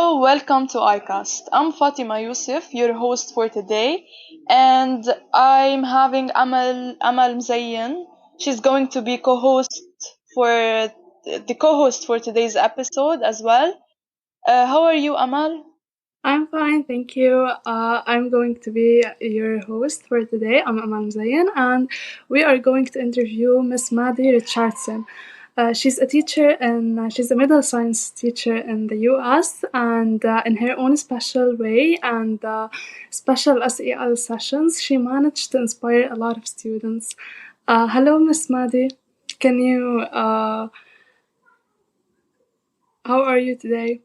Hello, welcome to iCast. I'm Fatima Youssef, your host for today, and I'm having Amal Mzayen. She's going to be for the co-host for today's episode as well. How are you, Amal? I'm fine, thank you. I'm going to be your host for today. I'm Amal Mzayen, and we are going to interview Miss Maddie Richardson. She's a teacher and she's a middle science teacher in the US, and in her own special way and special SEL sessions, she managed to inspire a lot of students. Hello, Miss Maddie. Can you, how are you today?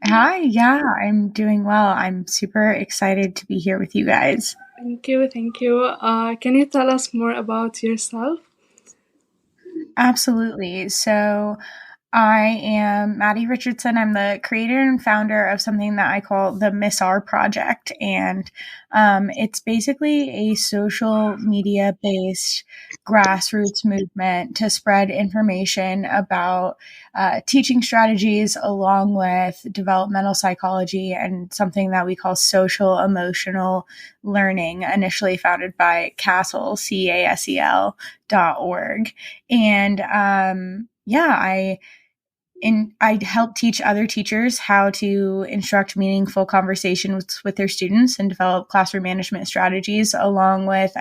Hi, yeah, I'm doing well. I'm super excited to be here with you guys. Thank you, thank you. Can you tell us more about yourself? Absolutely. So, I am Maddie Richardson. I'm the creator and founder of something that I call the Miss R Project. And it's basically a social media based grassroots movement to spread information about teaching strategies along with developmental psychology and something that we call social emotional learning, initially founded by CASEL.org. And I help teach other teachers how to instruct meaningful conversations with their students and develop classroom management strategies, along with,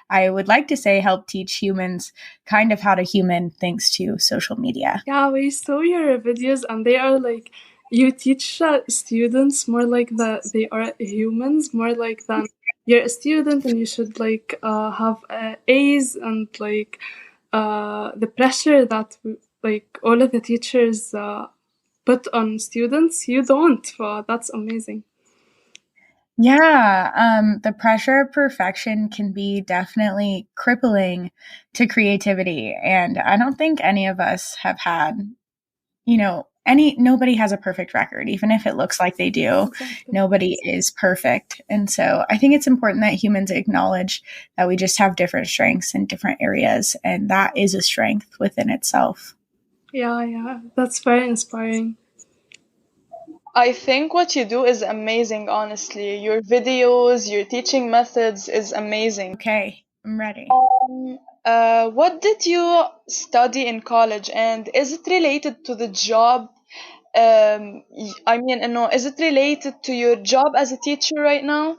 I would like to say, help teach humans kind of how to human thanks to social media. Yeah, we saw your videos, and they are like you teach students more like they are humans, more like than you're a student and you should like have A's and like the pressure that like all of the teachers put on students. You don't. That's amazing. Yeah, the pressure of perfection can be definitely crippling to creativity. And I don't think any of us have had, nobody has a perfect record, even if it looks like they do. Exactly. Nobody is perfect. And so I think it's important that humans acknowledge that we just have different strengths in different areas. And that is a strength within itself. Yeah, that's very inspiring. I think what you do is amazing, honestly. Your videos, your teaching methods is amazing. Okay, I'm ready. What did you study in college, and is it related to the job? No, is it related to your job as a teacher right now?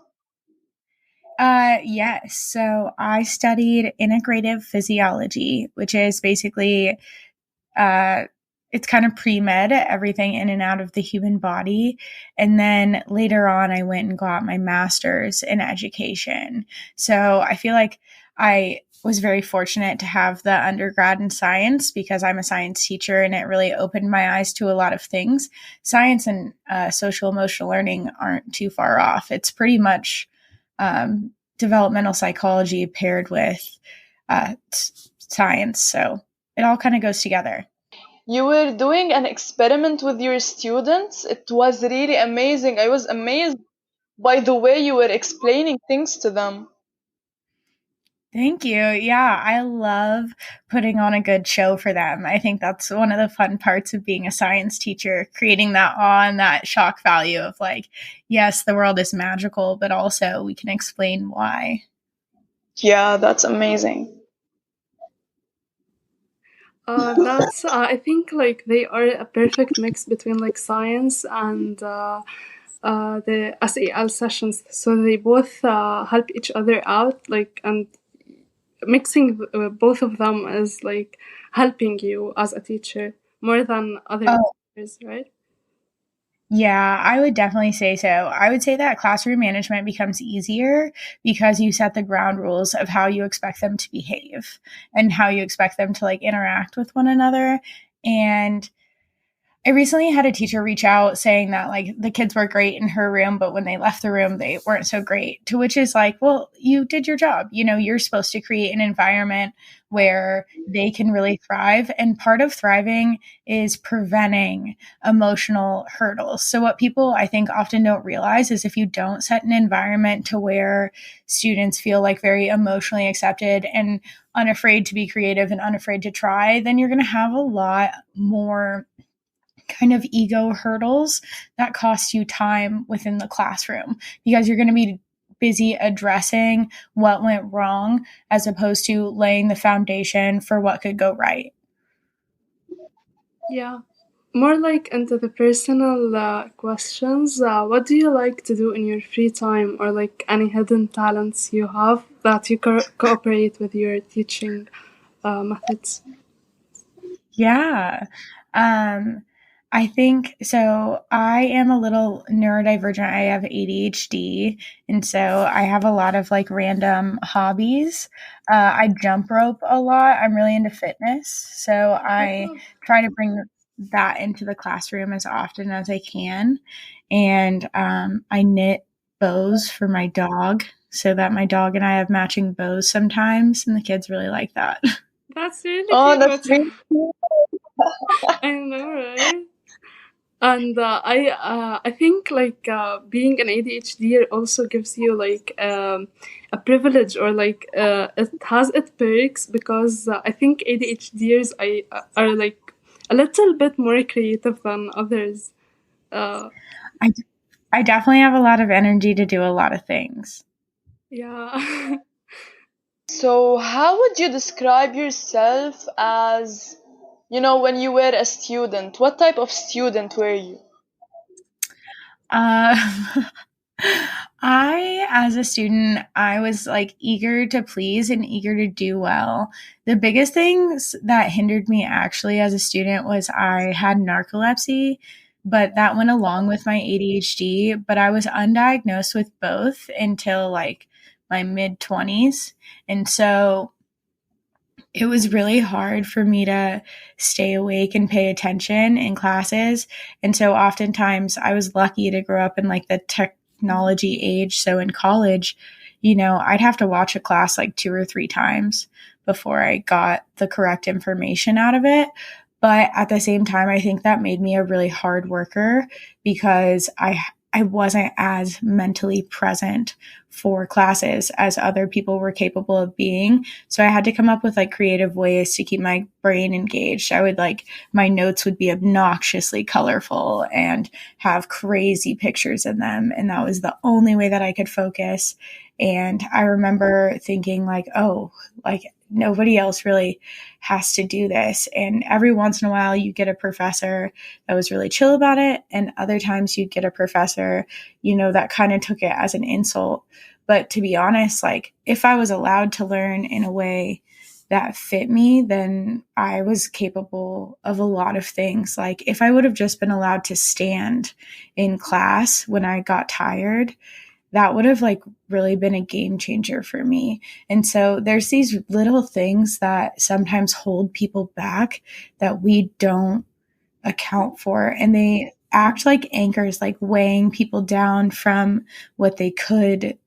Yes. So I studied integrative physiology, which is basically it's kind of pre-med, everything in and out of the human body. And then later on, I went and got my master's in education. So I feel like I was very fortunate to have the undergrad in science because I'm a science teacher, and it really opened my eyes to a lot of things. Science and social emotional learning aren't too far off. It's pretty much developmental psychology paired with science. So it all kind of goes together. You were doing an experiment with your students. It was really amazing. I was amazed by the way you were explaining things to them. Thank you. Yeah, I love putting on a good show for them. I think that's one of the fun parts of being a science teacher, creating that awe and that shock value of like, yes, the world is magical, but also we can explain why. Yeah, that's amazing. That's I think like they are a perfect mix between like science and the SEL sessions. So they both help each other out, like, and mixing both of them is like helping you as a teacher more than other Oh, teachers, right? yeah, I would definitely say so. I would say that classroom management becomes easier because you set the ground rules of how you expect them to behave and how you expect them to like interact with one another. And I recently had a teacher reach out saying that like the kids were great in her room, but when they left the room, they weren't so great. To which is like, well, you did your job. You're supposed to create an environment where they can really thrive. And part of thriving is preventing emotional hurdles. So, what people I think often don't realize is if you don't set an environment to where students feel like very emotionally accepted and unafraid to be creative and unafraid to try, then you're going to have a lot more kind of ego hurdles that cost you time within the classroom, because you're going to be busy addressing what went wrong as opposed to laying the foundation for what could go right. Yeah. More like into the personal questions. What do you like to do in your free time, or like any hidden talents you have that you cooperate with your teaching methods? Yeah. I think so. I am a little neurodivergent. I have ADHD. And so I have a lot of like random hobbies. I jump rope a lot. I'm really into fitness. So I try to bring that into the classroom as often as I can. And I knit bows for my dog so that my dog and I have matching bows sometimes. And the kids really like that. That's really Oh, cute. that's really cool. I know, right? And I think like being an ADHD also gives you like a privilege, or like it has its perks, because I think ADHDers are like a little bit more creative than others. I definitely have a lot of energy to do a lot of things. Yeah. So, how would you describe yourself as, when you were a student? What type of student were you? Uh, as a student, I was like eager to please and eager to do well. The biggest things that hindered me actually as a student was I had narcolepsy, but that went along with my ADHD. But I was undiagnosed with both until like my mid 20s. And so it was really hard for me to stay awake and pay attention in classes. And so oftentimes I was lucky to grow up in like the technology age. So in college, I'd have to watch a class like 2 or 3 times before I got the correct information out of it. But at the same time, I think that made me a really hard worker, because I wasn't as mentally present for classes as other people were capable of being. So I had to come up with like creative ways to keep my brain engaged. I would like, my notes would be obnoxiously colorful and have crazy pictures in them. And that was the only way that I could focus. And I remember thinking like, oh, like nobody else really has to do this. And every once in a while you get a professor that was really chill about it. And other times you'd get a professor, that kind of took it as an insult. But to be honest, like if I was allowed to learn in a way that fit me, then I was capable of a lot of things. Like if I would have just been allowed to stand in class when I got tired, that would have like really been a game changer for me. And so there's these little things that sometimes hold people back that we don't account for, and they act like anchors, like weighing people down from what they could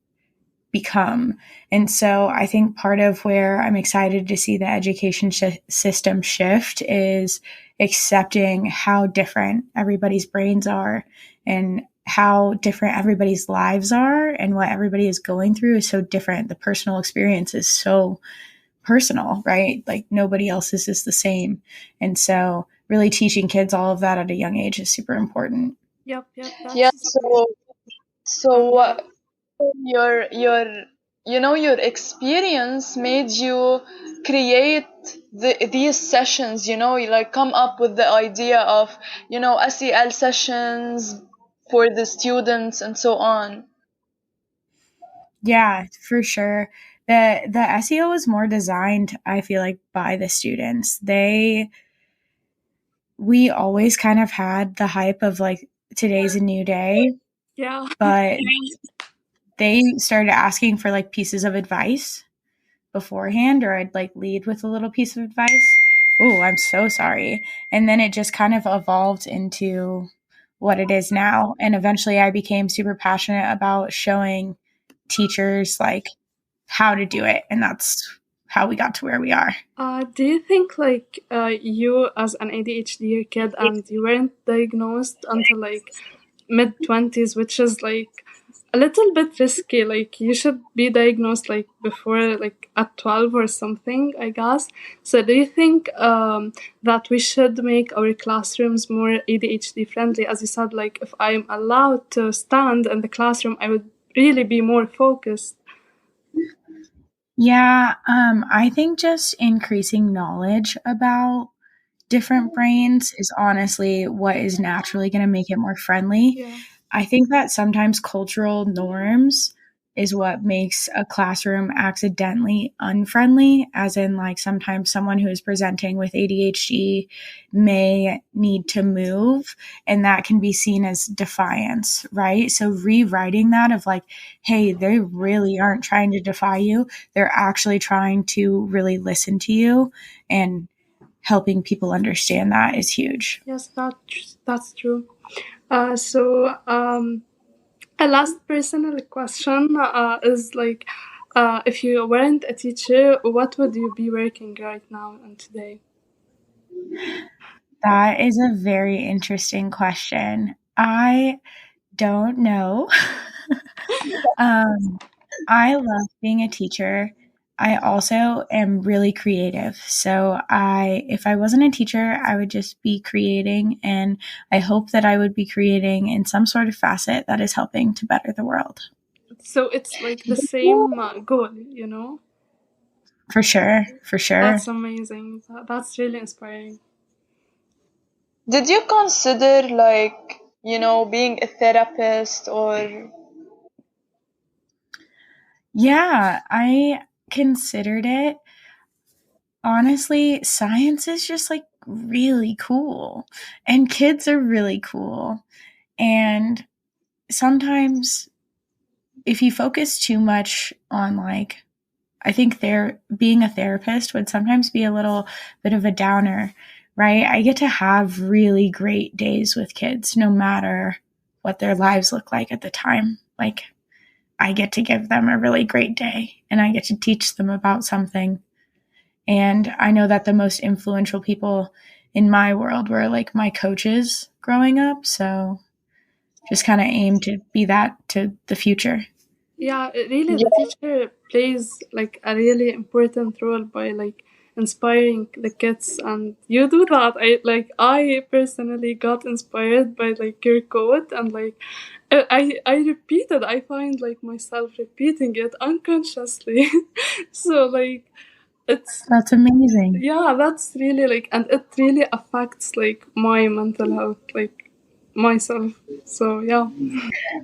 become. And so I think part of where I'm excited to see the education system shift is accepting how different everybody's brains are, and how different everybody's lives are, and what everybody is going through is so different. The personal experience is so personal, right? Like nobody else's is the same. And so really teaching kids all of that at a young age is super important. Yep. Yeah. So what your experience made you create these sessions, you like come up with the idea of SEL sessions for the students and so on. Yeah, for sure. The SEO was more designed, I feel like, by the students. We always kind of had the hype of like today's a new day. Yeah. But they started asking for like pieces of advice beforehand, or I'd like lead with a little piece of advice. Oh, I'm so sorry. And then it just kind of evolved into what it is now. And eventually I became super passionate about showing teachers like how to do it. And that's how we got to where we are. Do you think like you as an ADHD kid, and you weren't diagnosed until like mid-20s, which is like a little bit risky. Like, you should be diagnosed like before, like at 12 or something, I guess. So do you think that we should make our classrooms more ADHD friendly? As you said, like if I'm allowed to stand in the classroom, I would really be more focused. Yeah, I think just increasing knowledge about different brains is honestly what is naturally going to make it more friendly. Yeah. I think that sometimes cultural norms is what makes a classroom accidentally unfriendly, as in, like, sometimes someone who is presenting with ADHD may need to move, and that can be seen as defiance, right? So rewriting that of like, hey, they really aren't trying to defy you. They're actually trying to really listen to you, and helping people understand that is huge. Yes, that's true. So a last personal question is like, if you weren't a teacher, what would you be working right now and today? That is a very interesting question. I don't know. I love being a teacher. I also am really creative. So if I wasn't a teacher, I would just be creating, and I hope that I would be creating in some sort of facet that is helping to better the world. So it's like the same goal, you know? For sure, for sure. That's amazing. That's really inspiring. Did you consider, like, being a therapist or... Yeah, I considered it. Honestly, science is just like really cool, and kids are really cool. And sometimes if you focus too much on, like, I think being a therapist would sometimes be a little bit of a downer, right? I get to have really great days with kids no matter what their lives look like at the time. Like, I get to give them a really great day, and I get to teach them about something. And I know that the most influential people in my world were like my coaches growing up. So just kind of aim to be that to the future. Yeah, really, Yeah. the teacher plays like a really important role by like inspiring the kids, and you do that. I personally got inspired by like your quote, and like I repeated. I find like myself repeating it unconsciously. So like it's That's amazing. yeah, that's really like, and it really affects like my mental health, like myself. So yeah.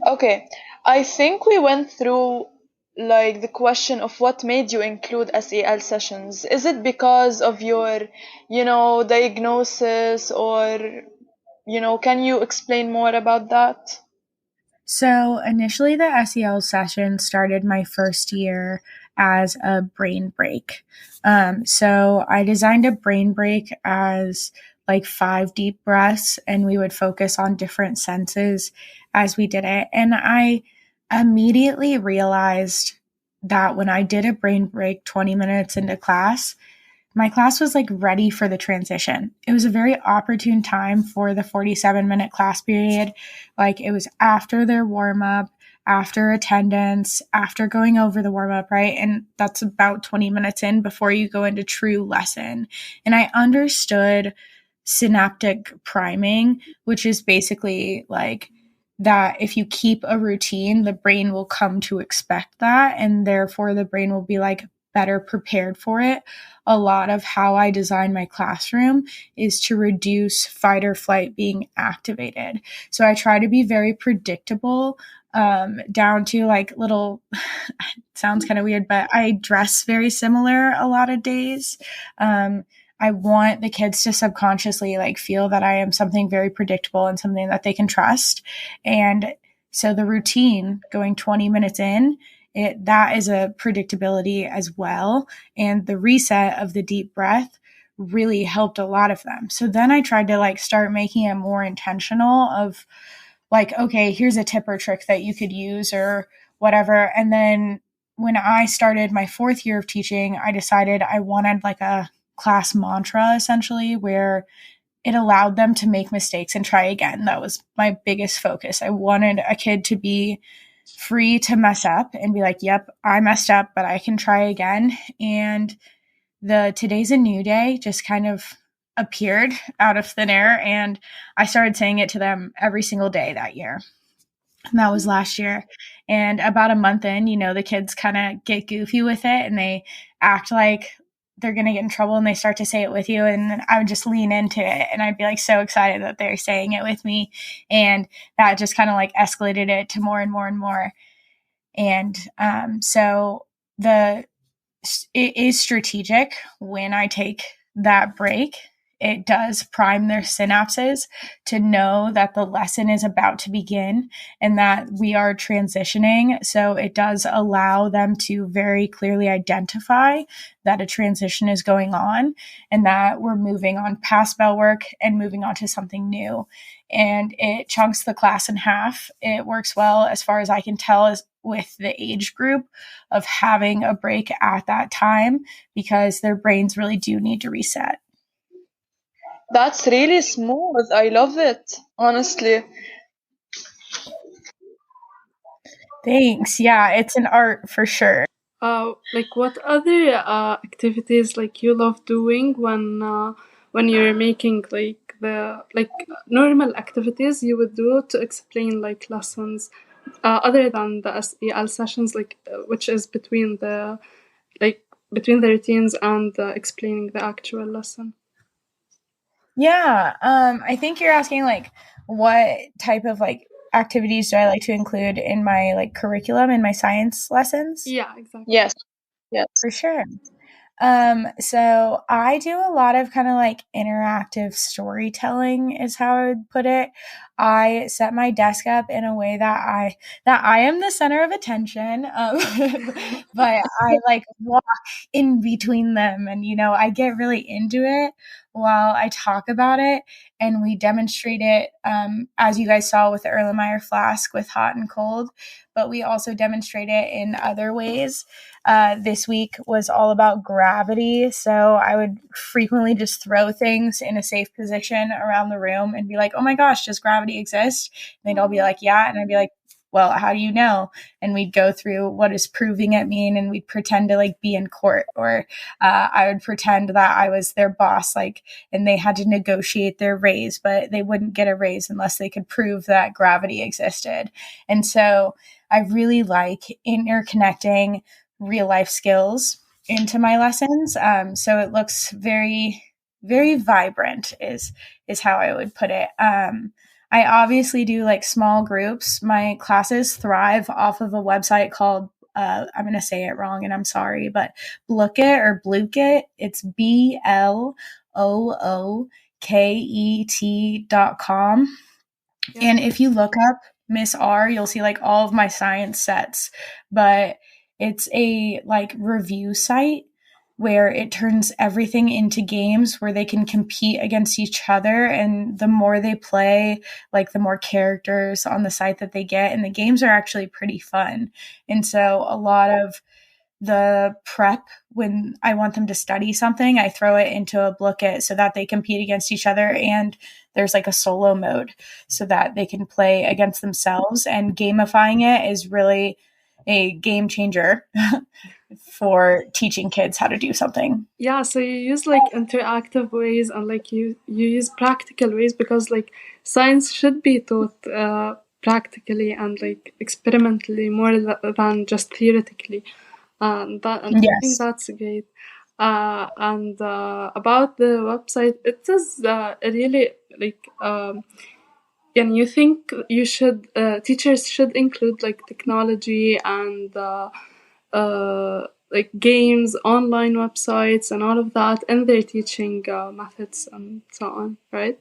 Okay, I think we went through, like, the question of what made you include SEL sessions. Is it because of your, diagnosis, or, can you explain more about that? So initially, the SEL session started my first year as a brain break. So I designed a brain break as like 5 deep breaths, and we would focus on different senses as we did it. And I immediately realized that when I did a brain break 20 minutes into class, my class was like ready for the transition. It was a very opportune time for the 47-minute class period. Like, it was after their warm up, after attendance, after going over the warm up, right? And that's about 20 minutes in before you go into true lesson. And I understood synaptic priming, which is basically like that if you keep a routine, the brain will come to expect that. And therefore, the brain will be like better prepared for it. A lot of how I design my classroom is to reduce fight or flight being activated. So I try to be very predictable, down to like little, sounds kind of weird, but I dress very similar a lot of days. I want the kids to subconsciously like feel that I am something very predictable and something that they can trust. And so the routine going 20 minutes in, that is a predictability as well. And the reset of the deep breath really helped a lot of them. So then I tried to like start making it more intentional of like, okay, here's a tip or trick that you could use or whatever. And then when I started my 4th year of teaching, I decided I wanted like a class mantra essentially where it allowed them to make mistakes and try again. That was my biggest focus. I wanted a kid to be free to mess up and be like, yep, I messed up, but I can try again. And the today's a new day just kind of appeared out of thin air. And I started saying it to them every single day that year. And that was last year. And about a month in, the kids kind of get goofy with it and they act like they're going to get in trouble and they start to say it with you. And I would just lean into it and I'd be like so excited that they're saying it with me. And that just kind of like escalated it to more and more and more. And so it is strategic when I take that break. It does prime their synapses to know that the lesson is about to begin and that we are transitioning. So it does allow them to very clearly identify that a transition is going on and that we're moving on past bell work and moving on to something new. And it chunks the class in half. It works well as far as I can tell with the age group of having a break at that time because their brains really do need to reset. That's really smooth. I love it, honestly. Thanks. Yeah, it's an art for sure. Like what other activities like you love doing when you're making like the normal activities you would do to explain like lessons other than the SEL sessions which is between the routines and explaining the actual lesson. Yeah, I think you're asking like what type of like activities do I like to include in my like curriculum in my science lessons? Yeah, exactly. Yes. For sure. So I do a lot of kind of like interactive storytelling is how I would put it. I set my desk up in a way that I am the center of attention. But I like walk in between them and I get really into it while I talk about it and we demonstrate it as you guys saw with the Erlenmeyer flask with hot and cold, but we also demonstrate it in other ways. This week was all about gravity. So I would frequently just throw things in a safe position around the room and be like, oh my gosh, does gravity exist? And they'd all be like, yeah. And I'd be like, well, how do you know? And we'd go through what does proving it mean? And we'd pretend to like be in court or I would pretend that I was their boss, like, and they had to negotiate their raise, but they wouldn't get a raise unless they could prove that gravity existed. And so I really like interconnecting real life skills into my lessons. So it looks very, very vibrant is how I would put it. I obviously do like small groups. My classes thrive off of a website called I'm going to say it wrong and I'm sorry, but Blookit or Blookit. It's BLOOKET.com. Yeah. And if you look up Miss R, you'll see like all of my science sets, but it's a like review site where it turns everything into games where they can compete against each other. And the more they play, like the more characters on the site that they get. And the games are actually pretty fun. And so a lot of the prep when I want them to study something, I throw it into a Blookit so that they compete against each other. And there's like a solo mode so that they can play against themselves. And gamifying it is really a game changer for teaching kids how to do something. Yeah, so you use like interactive ways and like you use practical ways because like science should be taught practically and like experimentally more than just theoretically. And yes. I think that's great. And about the website, it is really like and you think you should teachers should include like technology and like games, online websites, and all of that in their teaching methods and so on, right?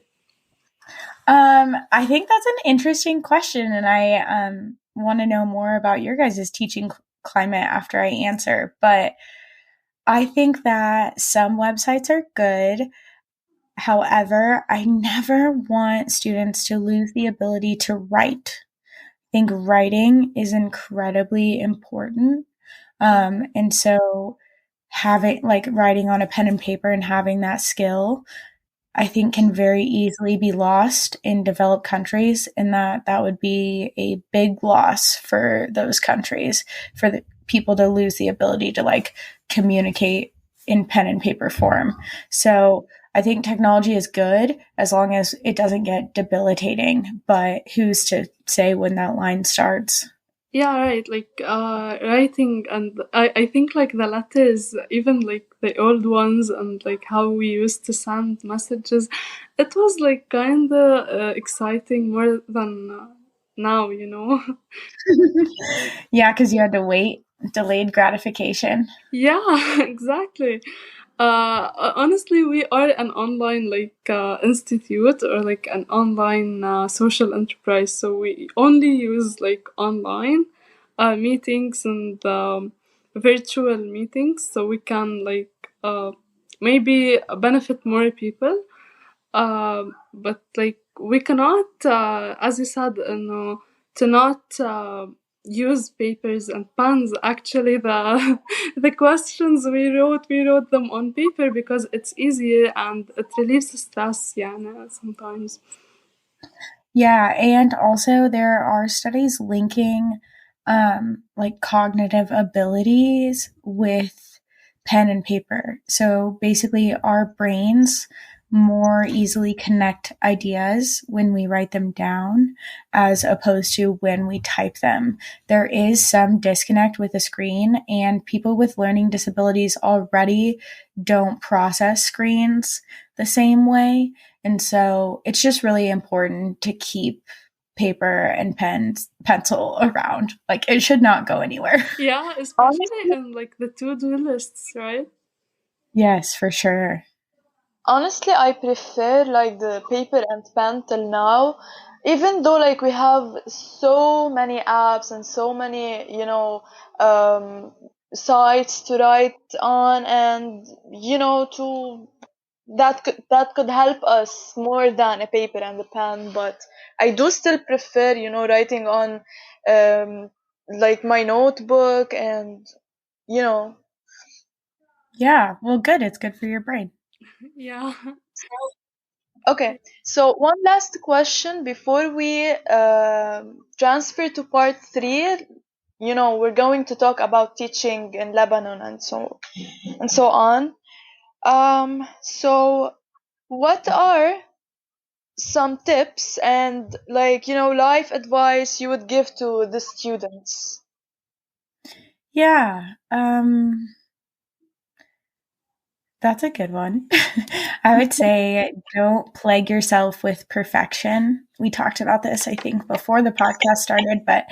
I think that's an interesting question, and I want to know more about your guys' teaching climate after I answer. But I think that some websites are good. However, I never want students to lose the ability to write. I think writing is incredibly important. And so having like writing on a pen and paper and having that skill I think can very easily be lost in developed countries, and that would be a big loss for those countries, for the people to lose the ability to like communicate in pen and paper form. So I think technology is good as long as it doesn't get debilitating, but who's to say when that line starts? Yeah, right. Like writing, and I think like the letters, even like the old ones, and like how we used to send messages, it was like kind of exciting more than now, you know. Yeah, because you had to wait, delayed gratification. Yeah, exactly. Honestly, we are an online like institute or like an online social enterprise, so we only use like online meetings and virtual meetings, so we can like maybe benefit more people. But like we cannot, as you said, to not use papers and pens. Actually, the the questions we wrote them on paper because it's easier and it relieves stress. Yeah, sometimes. Yeah, and also there are studies linking like cognitive abilities with pen and paper. So basically, our brains more easily connect ideas when we write them down as opposed to when we type them. There is some disconnect with the screen, and people with learning disabilities already don't process screens the same way. And so it's just really important to keep paper and pencil around. Like it should not go anywhere. Yeah, especially Honestly, in like the to-do lists, right? Yes, for sure. honestly, I prefer like the paper and pen till now, even though like we have so many apps and so many, um, sites to write on, and to that could help us more than a paper and a pen. But I do still prefer, writing on, um, like my notebook, and you know. Yeah, well, good. It's good for your brain. Yeah. Okay, so one last question before we transfer to part three. We're going to talk about teaching in Lebanon and so on. So what are some tips and like life advice you would give to the students? Yeah. That's a good one. I would say don't plague yourself with perfection. We talked about this, I think, before the podcast started, but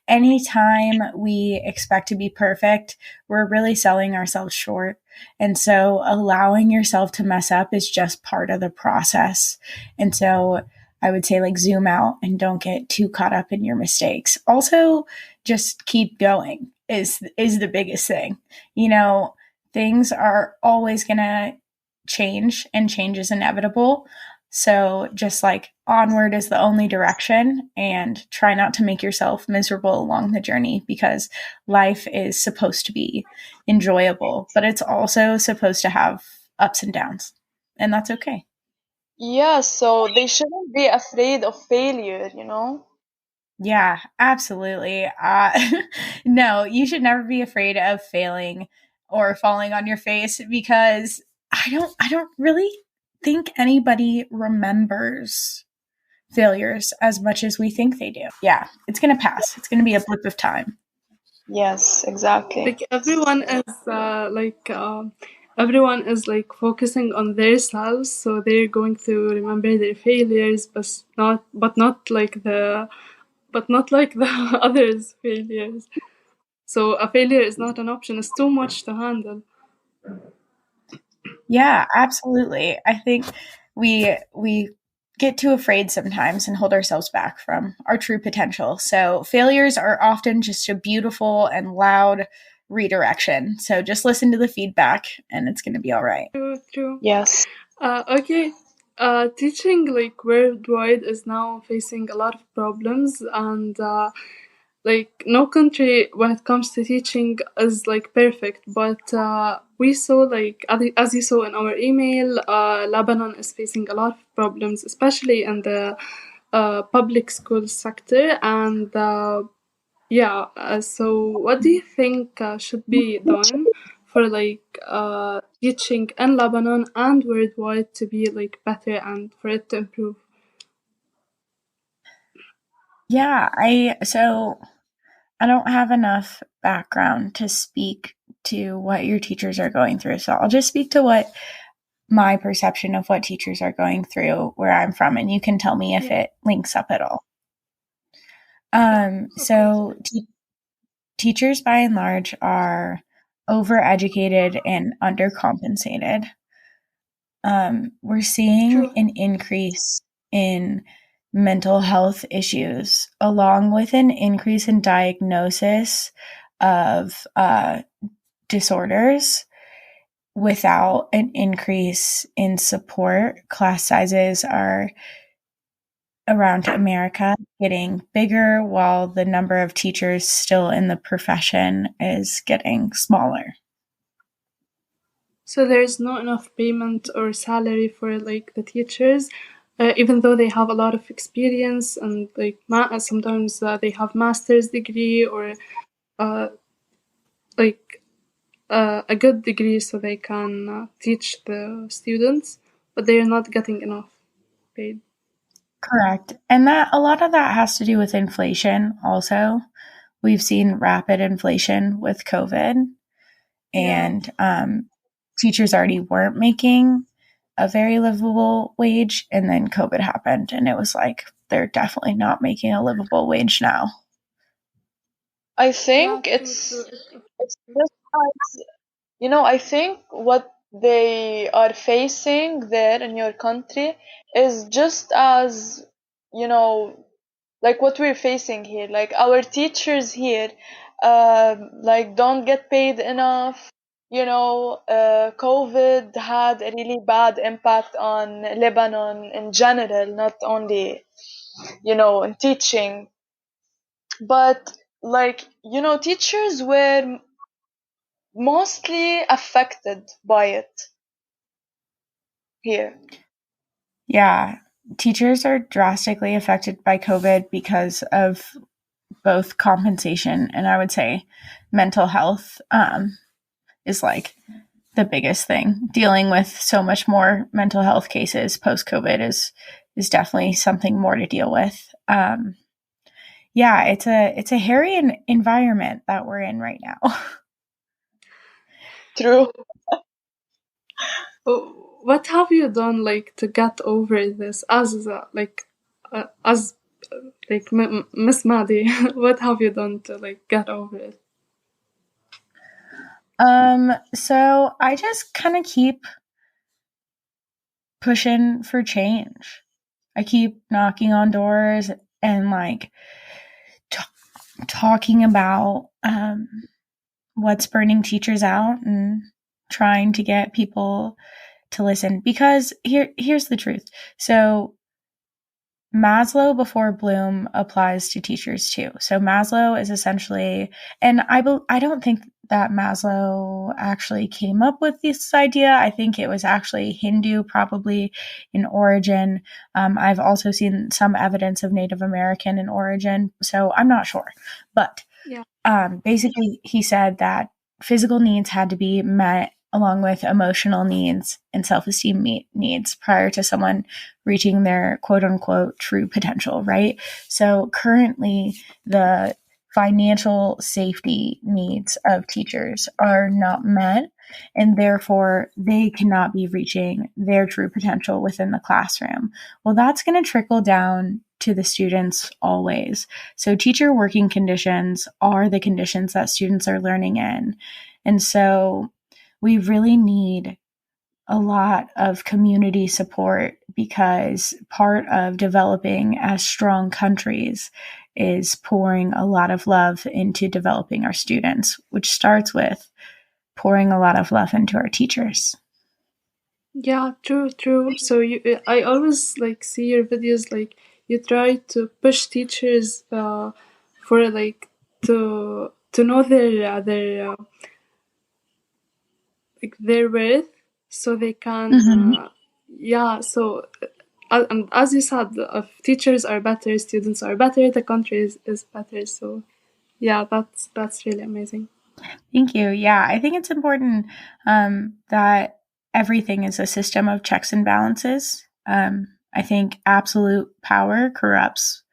anytime we expect to be perfect, we're really selling ourselves short. And so allowing yourself to mess up is just part of the process. And so I would say like zoom out and don't get too caught up in your mistakes. Also, just keep going is the biggest thing. You know, things are always going to change and change is inevitable. So just like onward is the only direction, and try not to make yourself miserable along the journey, because life is supposed to be enjoyable, but it's also supposed to have ups and downs. And that's okay. Yeah, so they shouldn't be afraid of failure. Yeah, absolutely. No, you should never be afraid of failing or falling on your face, because I don't really think anybody remembers failures as much as we think they do. Yeah, it's going to pass. It's going to be a blip of time. Yes, exactly. Like everyone is like focusing on their selves, so they're going to remember their failures, but not like the others' failures. So a failure is not an option. It's too much to handle. Yeah, absolutely. I think we get too afraid sometimes and hold ourselves back from our true potential. So failures are often just a beautiful and loud redirection. So just listen to the feedback and it's going to be all right. True, true. Yes. Okay. Teaching like worldwide is now facing a lot of problems, and like no country when it comes to teaching is like perfect, but we saw like as you saw in our email, Lebanon is facing a lot of problems, especially in the public school sector. And yeah, so what do you think should be done for like teaching in Lebanon and worldwide to be like better and for it to improve? Yeah, I don't have enough background to speak to what your teachers are going through. So I'll just speak to what my perception of what teachers are going through where I'm from, and you can tell me if it links up at all. So teachers by and large are overeducated and undercompensated. We're seeing an increase in mental health issues, along with an increase in diagnosis of disorders without an increase in support. Class sizes are around America getting bigger while the number of teachers still in the profession is getting smaller. So there's not enough payment or salary for like the teachers, even though they have a lot of experience and like sometimes they have master's degree or uh, like a good degree, so they can teach the students, but they're not getting enough paid. Correct. And that a lot of that has to do with inflation also. We've seen rapid inflation with COVID, and teachers already weren't making a very livable wage, and then COVID happened, and it was like they're definitely not making a livable wage now. I think it's just as, you know, I think what they are facing there in your country is just as, you know, like what we're facing here. Like our teachers here, like don't get paid enough. You know, COVID had a really bad impact on Lebanon in general, not only, you know, in teaching, but like, you know, teachers were mostly affected by it here. Yeah, teachers are drastically affected by COVID because of both compensation and I would say mental health is like the biggest thing. Dealing with so much more mental health cases post COVID is definitely something more to deal with. Yeah, it's a hairy environment that we're in right now. True. What have you done like to get over this as as like Miss Maddie? What have you done to like get over it? So I just kind of keep pushing for change. I keep knocking on doors and like talking about what's burning teachers out and trying to get people to listen, because here's the truth. So Maslow before Bloom applies to teachers too. So Maslow is essentially, and I don't think that Maslow actually came up with this idea. I think it was actually Hindu, probably in origin. I've also seen some evidence of Native American in origin, so I'm not sure. But basically, he said that physical needs had to be met along with emotional needs and self-esteem needs prior to someone reaching their quote unquote true potential, right? So currently the financial safety needs of teachers are not met, and therefore they cannot be reaching their true potential within the classroom. Well, that's going to trickle down to the students always. So teacher working conditions are the conditions that students are learning in. And so we really need a lot of community support, because part of developing as strong countries is pouring a lot of love into developing our students, which starts with pouring a lot of love into our teachers. Yeah, true. So I always see your videos, you try to push teachers for to know their worth, so they can so and as you said, if teachers are better, students are better, the country is better. So yeah, that's really amazing. Thank you. Yeah, I think it's important that everything is a system of checks and balances. I think absolute power corrupts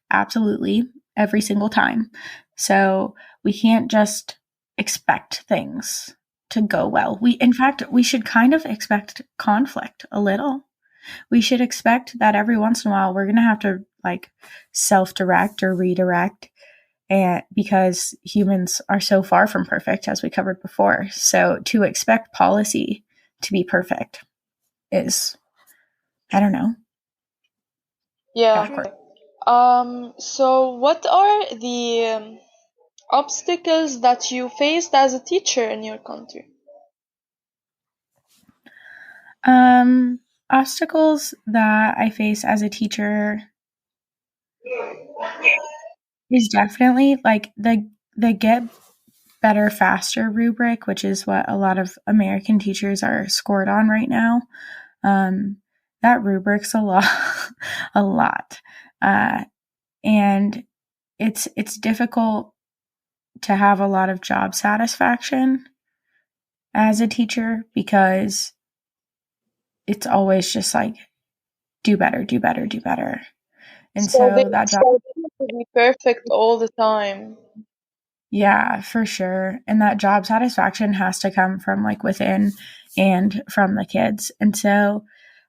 absolutely every single time. So we can't just expect things to go well. In fact, we should kind of expect conflict a little. We should expect that every once in a while we're going to have to like self-direct or redirect, and because humans are so far from perfect, as we covered before. So to expect policy to be perfect is, I don't know. Yeah. Backward. So what are the obstacles that you faced as a teacher in your country? Obstacles that I face as a teacher is definitely like the get better faster rubric, which is what a lot of American teachers are scored on right now. That rubric's a lot, a lot, and it's difficult to have a lot of job satisfaction as a teacher because it's always just like do better, do better, do better, and so they that job expect you to be perfect all the time. Yeah, for sure. And that job satisfaction has to come from like within and from the kids. And so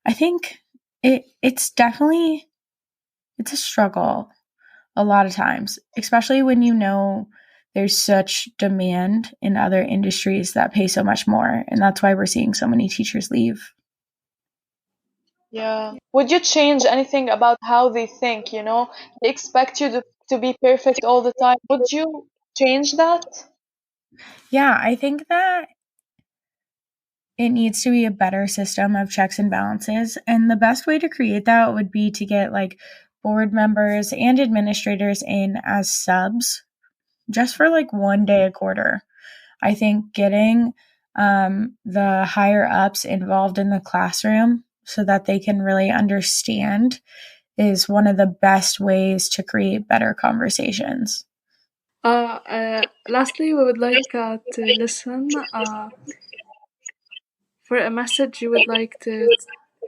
I think it's definitely it's a struggle a lot of times, especially when you know there's such demand in other industries that pay so much more. And that's why we're seeing so many teachers leave. Yeah. Would you change anything about how they think, you know? They expect you to be perfect all the time. Would you change that? Yeah, I think that it needs to be a better system of checks and balances. And the best way to create that would be to get like board members and administrators in as subs just for like one day a quarter. I think getting the higher ups involved in the classroom so that they can really understand is one of the best ways to create better conversations. Lastly, we would like to listen for a message you would like to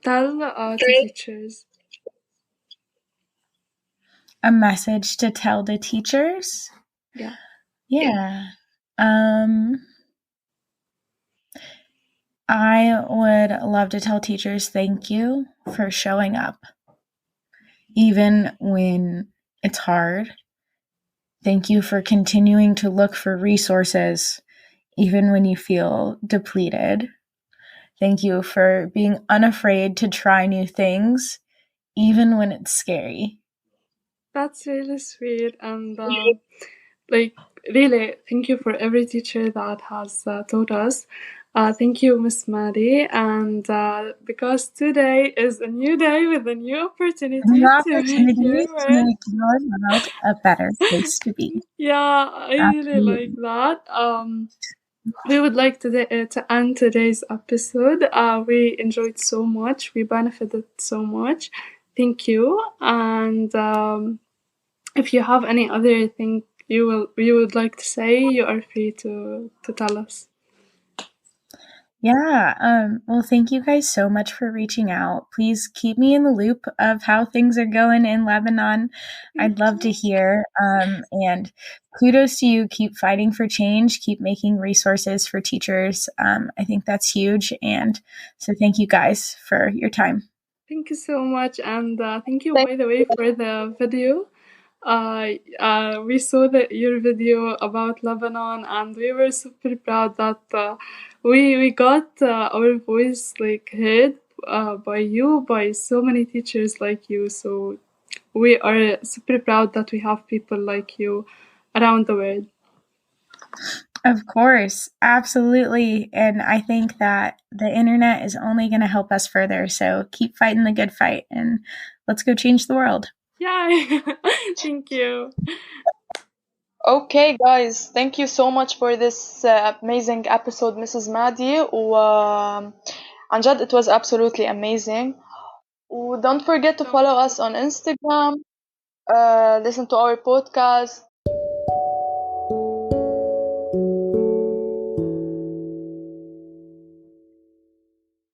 tell to teachers. A message to tell the teachers? Yeah. Yeah. I would love to tell teachers thank you for showing up, even when it's hard. Thank you for continuing to look for resources, even when you feel depleted. Thank you for being unafraid to try new things, even when it's scary. That's really sweet. And like, really, thank you for every teacher that has taught us. Thank you, Miss Maddie. And because today is a new day with a new opportunity New to make your opportunities to world. make your world a better place to be. Yeah, I really like that. We would like to end today's episode. We enjoyed so much. We benefited so much. Thank you. And if you have any other thing you would like to say, you are free to tell us. Yeah. Well, thank you guys so much for reaching out. Please keep me in the loop of how things are going in Lebanon. I'd love to hear. And kudos to you. Keep fighting for change. Keep making resources for teachers. I think that's huge. And so thank you guys for your time. Thank you so much. And thank you, by the way, for the video. We saw your video about Lebanon, and we were super proud that we got our voice like heard by you, by so many teachers like you. So we are super proud that we have people like you around the world. Of course, absolutely. And I think that the internet is only going to help us further. So keep fighting the good fight and let's go change the world. Yay! Thank you. Okay, guys, thank you so much for this amazing episode, Mrs. Maddie. عن جد, it was absolutely amazing. Don't forget to follow us on Instagram, listen to our podcast,